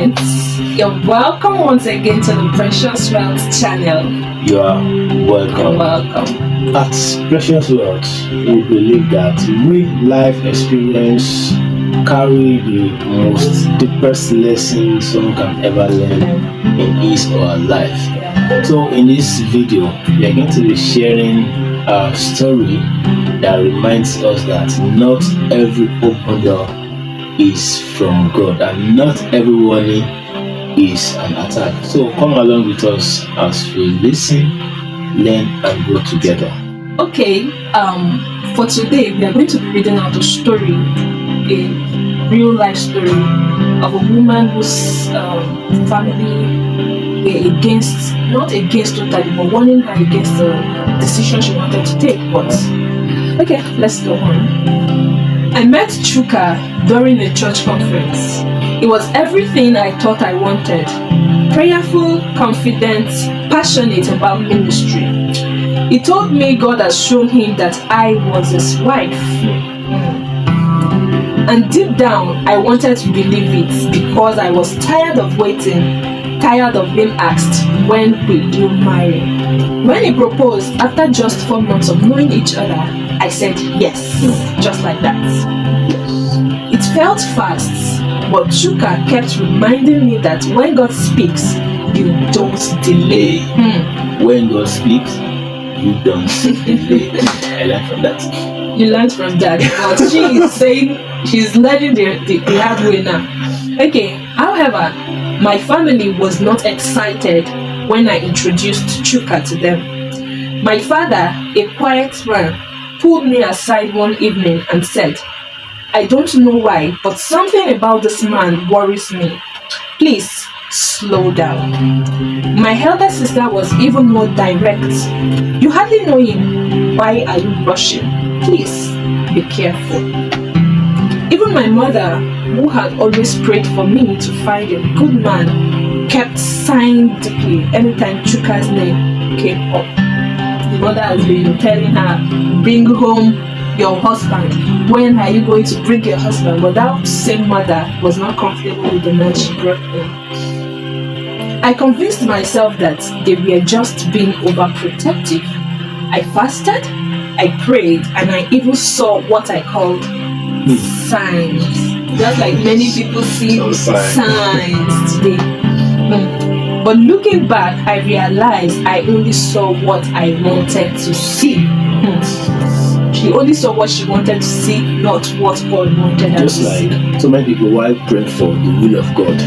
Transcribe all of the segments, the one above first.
friends. You're welcome once again to the Precious Wealth channel. You are welcome. You're welcome. At Precious Wealth, we believe that real life experience carry the most deepest lessons someone can ever learn in his or her life. So in this video, we are going to be sharing a story that reminds us that not every open door is from God and not every warning is an attack. So come along with us as we listen, learn and grow together. Okay, for today we are going to be reading out a story, a real life story of a woman whose family were not against totally, but warning her against the decision she wanted to take. But okay, let's go on. I met Chuka during a church conference. He was everything I thought I wanted. Prayerful, confident, passionate about ministry. He told me God has shown him that I was his wife. And deep down, I wanted to believe it because I was tired of waiting, tired of being asked, when will you marry? When he proposed, after just 4 months of knowing each other, I said yes, just like that. It felt fast, but Chuka kept reminding me that when God speaks, you don't delay. When God speaks, you don't delay. I learned from that. You learned from that, but she is saying she's learning the hard way now. Okay, however, my family was not excited when I introduced Chuka to them. My father, a quiet man, pulled me aside one evening and said, I don't know why, but something about this man worries me. Please, slow down. My elder sister was even more direct. You hardly know him. Why are you rushing? Please, be careful. Even my mother, who had always prayed for me to find a good man, kept sighing deeply anytime Chuka's name came up. The mother has been telling her, bring home your husband. When are you going to bring your husband? But that same mother was not comfortable with the man she brought home. I convinced myself that they were just being overprotective. I fasted, I prayed, and I even saw what I called signs. Just like many people see signs today. But looking back, I realized I only saw what I wanted to see. She only saw what she wanted to see, not what God wanted her to see. Just like so many people, while praying for the will of God,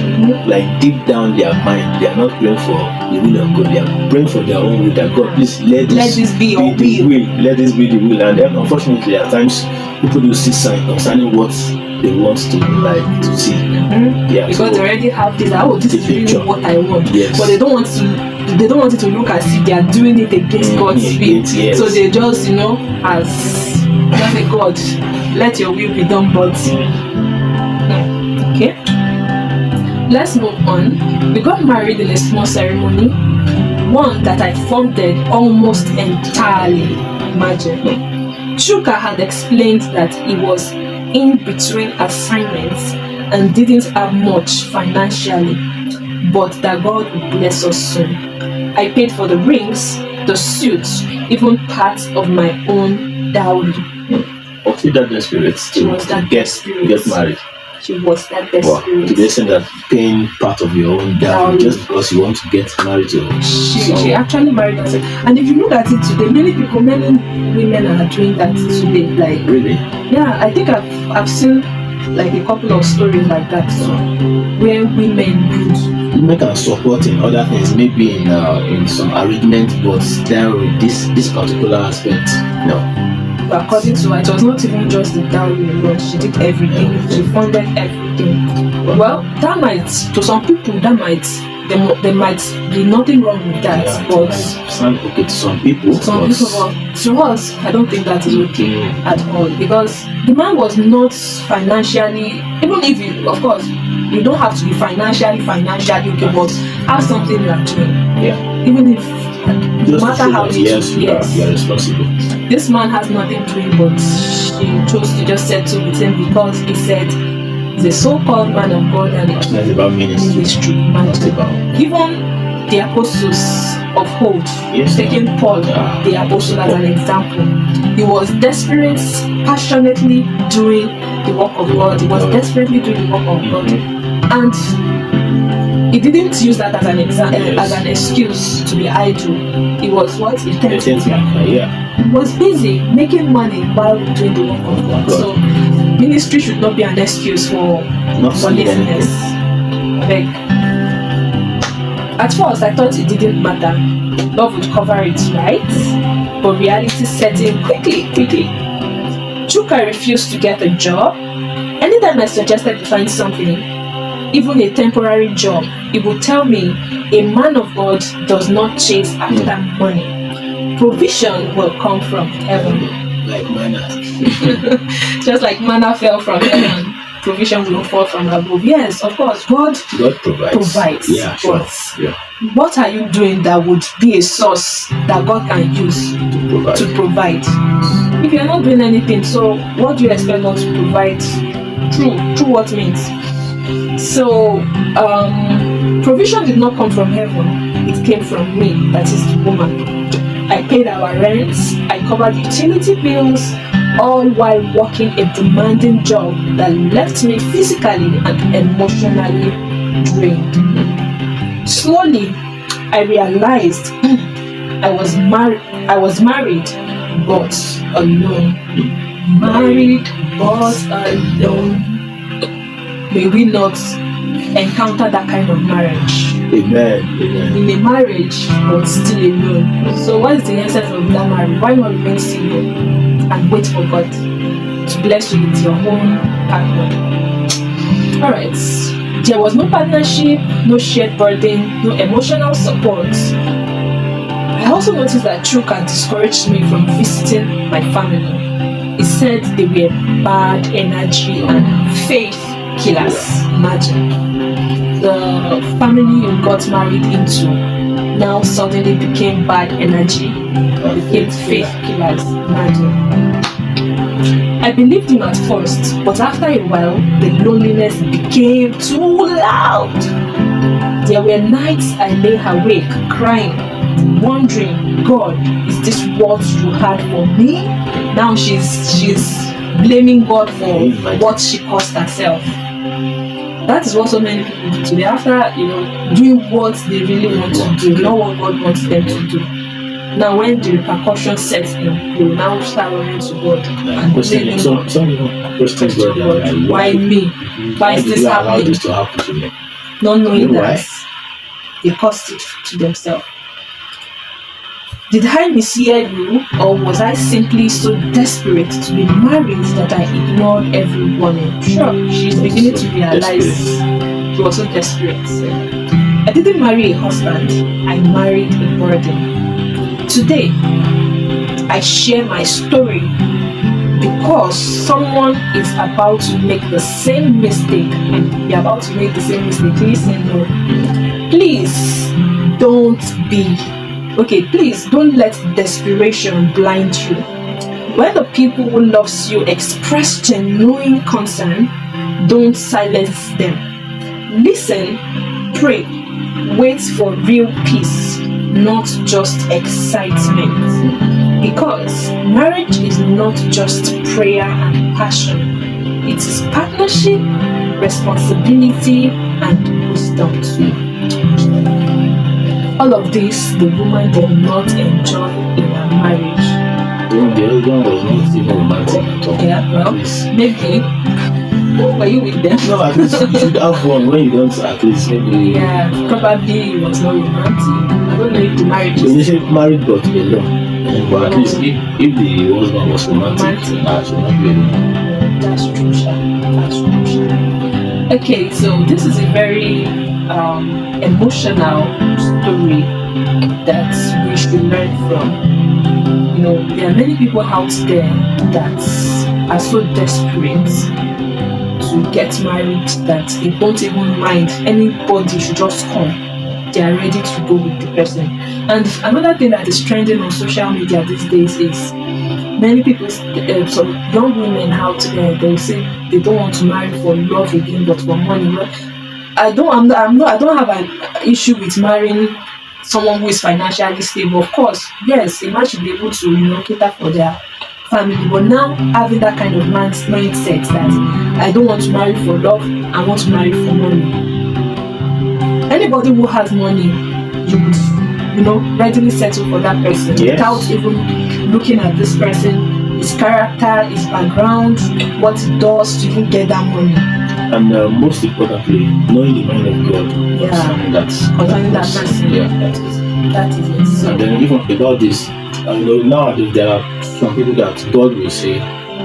like deep down their mind, they are not praying for the will of God. They are praying for their own will. That God, please let this be your will. Let this be the will. And then, unfortunately, at times people do see signs concerning what they want to like to see. Yeah, because they already have this. This is really what I want. Yes. But they don't want it to look as if they are doing it against God's will. Yes. So they just, as just say, God, let your will be done. But okay, let's move on. We got married in a small ceremony, one that I funded almost entirely. Imagine. Chuka had explained that he was in between assignments and didn't have much financially, but that God would bless us soon. I paid for the rings, the suits, even part of my own dowry. Okay, that desperate to get married. She was that desperate. To the extent that paying part of your own dowry just because you want to get married to. She actually married herself. And if you look at it today, many women are doing that today. Like really? Yeah, I think I've seen like a couple of stories like that where women can support in other things, maybe in some arrangement, but there with this particular aspect, no. According to her, it was not even just the dowry alone. She did everything. She funded everything. Well, that might, to some people, there might be nothing wrong with that. Yeah, but sound okay to some people. But to us, I don't think that is okay at all, because the man was not financially. Even if you don't have to be financially okay, but have something you are doing. Yeah. Even if no matter how you are responsible. This man has nothing doing, but she chose to just settle with him because he said He's a so-called man of God and It's not about ministry. It's Imagine. about Even the apostles of old, Yes, taking Paul, the apostle, as an example, he was desperate, passionately doing the work of God. He was desperately doing the work of God, and he didn't use that as an as an excuse to be idle. He was what? He was busy making money while doing the work of God. So ministry should not be an excuse for laziness. Like, at first I thought it didn't matter. Love would cover it, right? But reality set in quickly. Chuka refused to get a job. Anytime I suggested to find something, even a temporary job, he would tell me a man of God does not chase after money. Provision will come from heaven. Like manna. Just like manna fell from heaven, provision will fall from above. Yes, of course, God provides. Yeah, sure. But what are you doing that would be a source that God can use to provide? If you're not doing anything, so what do you expect God to provide? Through what means? So, provision did not come from heaven, it came from me, that is the woman. I paid our rents, I covered utility bills, all while working a demanding job that left me physically and emotionally drained. Slowly, I realized I was married, but alone. Married, but alone. May we not encounter that kind of marriage. Amen. In a marriage, but still alone. So what is the essence of that marriage? Why not remain single and wait for God to bless you with your own partner? Alright. There was no partnership, no shared burden, no emotional support. I also noticed that Chuka discouraged me from visiting my family. He said they were bad energy and faith killers. Imagine. The family you got married into now suddenly became bad energy, became faith killers. Imagine. I believed him at first, but after a while, the loneliness became too loud. There were nights I lay awake, crying, wondering, God, is this what you had for me? Now she's blaming God for what she caused herself. That is what so many people do today. After doing what they really want to do, not what God wants them to do. Now, when the repercussions set in, they will now start running to God and questioning. Some question God. Why me? Why is this happening? Allow this to happen to me? Not knowing that they caused it to themselves. Did I mishear you, or was I simply so desperate to be married that I ignored every warning? Sure, she's beginning to realize she was so desperate. I didn't marry a husband, I married a burden. Today, I share my story because someone is about to make the same mistake, and you're about to make the same mistake. Listen, no. Please don't please don't let desperation blind you. When the people who loves you express genuine concern, don't silence them. Listen, pray, wait for real peace, not just excitement. Because marriage is not just prayer and passion. It is partnership, responsibility, and wisdom too. All of this, the woman did not enjoy in her marriage. The husband was not even romantic at all. Yeah, well, maybe. Were you with them? No, at least you should have fun when you don't, at least maybe. Yeah, probably it was not romantic. I don't know if the marriage is. They say married but alone. But at least if the husband was romantic, that should not be alone. That's true, That's true. Okay, so this is a very emotional story that we should learn from. There are many people out there that are so desperate to get married that they don't even mind anybody should just come. They are ready to go with the person. And another thing that is trending on social media these days is many people, some young women out there, they say they don't want to marry for love again, but for money. Well, I don't have an issue with marrying someone who is financially stable. Of course, yes, a man should be able to, cater for their family. But now having that kind of mindset that I don't want to marry for love, I want to marry for money. Anybody who has money, you would, readily settle for that person without even looking at this person, his character, his background, what he does to even get that money. And most importantly, knowing the mind of God concerning that person. Yeah, that is it. So, and then even about this, nowadays there are some people that God will say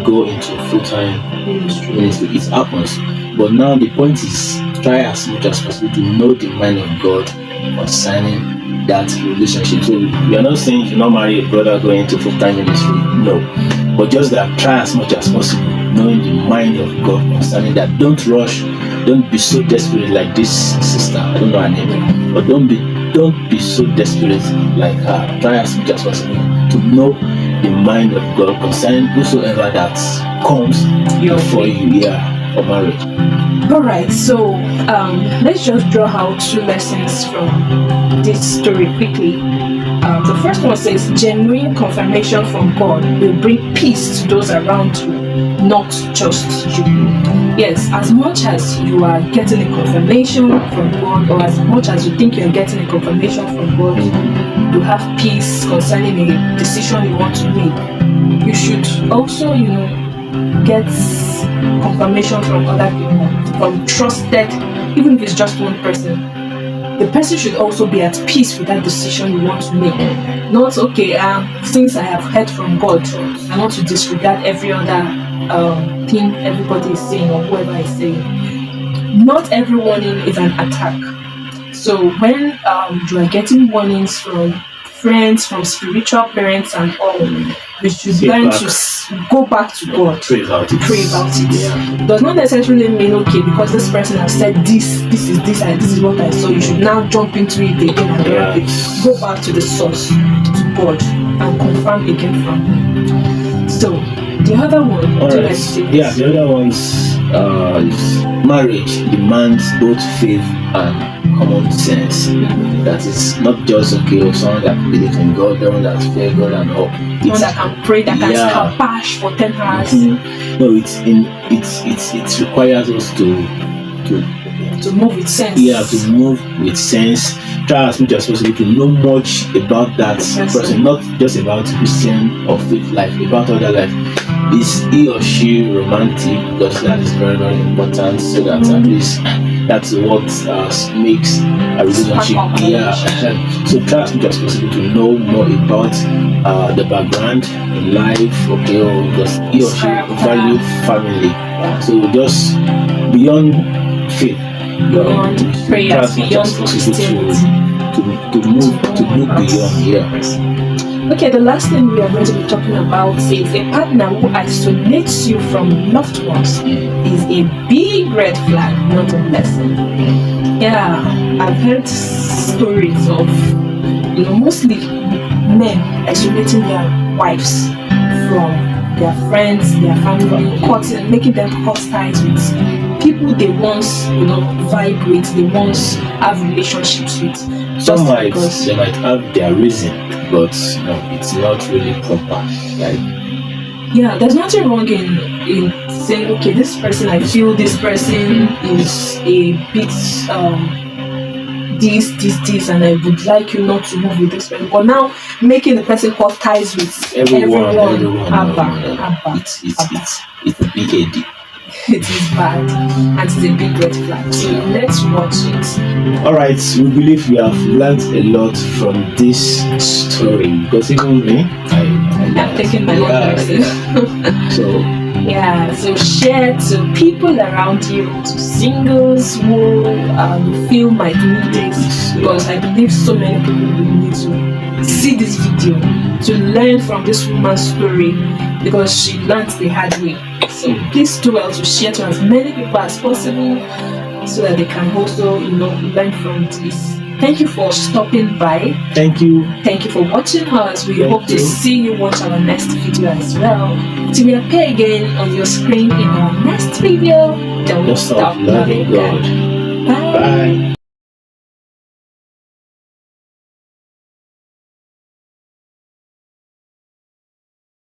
go into full-time ministry. It happens, but now the point is try as much as possible to know the mind of God concerning that relationship. So we are not saying you should not marry a brother going into full-time ministry, no, but just that try as much as possible knowing the mind of God concerning that. Don't rush, don't be so desperate like this sister, I don't know her name, but don't be so desperate like her. Try as much as possible to know the mind of God concerning whosoever that comes before you, for marriage. Alright, so let's just draw out 2 lessons from this story quickly. The first one says genuine confirmation from God will bring peace to those around you, not just you. Yes, as much as you are getting a confirmation from God, or as much as you think you're getting a confirmation from God, you have peace concerning a decision you want to make. You should also, get confirmation from other people, from trusted, even if it's just one person. The person should also be at peace with that decision you want to make. Not, since I have heard from God, I want to disregard every other thing everybody is saying or whoever is saying. Not every warning is an attack. So when you are getting warnings from friends, from spiritual parents and all, we should learn to go back to God. Pray about it. Yeah. Does not necessarily mean because this person has said this is this and this is what I saw, you should now jump into it again and go back to the source, to God, and confirm again from Him. So the other one, the other one's is marriage demands both faith and common sense. That is not just someone that believes in God, someone that fears God and all. Someone that can pray, that can scabash for 10 hours. No, it requires us to move with sense. Yeah, to move with sense. Try as much as possible to know much about that person, not just about Christian or faith life, about other life. Is he or she romantic? Because that is very, very important, so that at least that's what makes a relationship. So try as much as possible to know more about the background in life, or because he or she value family. So just beyond faith, beyond prayers, beyond to move beyond. Okay, the last thing we are going to be talking about is a partner who isolates you from loved ones is a big red flag, not a blessing. Yeah, I've heard stories of mostly men isolating their wives from their friends, their family, making them cut ties with people they once vibe with, they once have relationships with. Some they might have their reason, but no, it's not really proper. Yeah, there's nothing wrong in saying, okay, this person, I feel this person is a bit this, and I would like you not to move with this person. But now making the person cut ties with everyone. It's a big idea. It is bad, and it's a big red flag. So let's watch it. Alright, we believe we have learned a lot from this story, because even me, I've taken my own So share to people around you, to singles who feel might need this, because I believe so many people will need to see this video to learn from this woman's story, because she learned the hard way. So please do well to share to as many people as possible, so that they can also learn from this. Thank you for stopping by. Thank you. Thank you for watching us. We Thank hope to you. see you watch our next video as well. Till we appear again on your screen in our next video, don't Just stop stop loving God. Bye. Bye.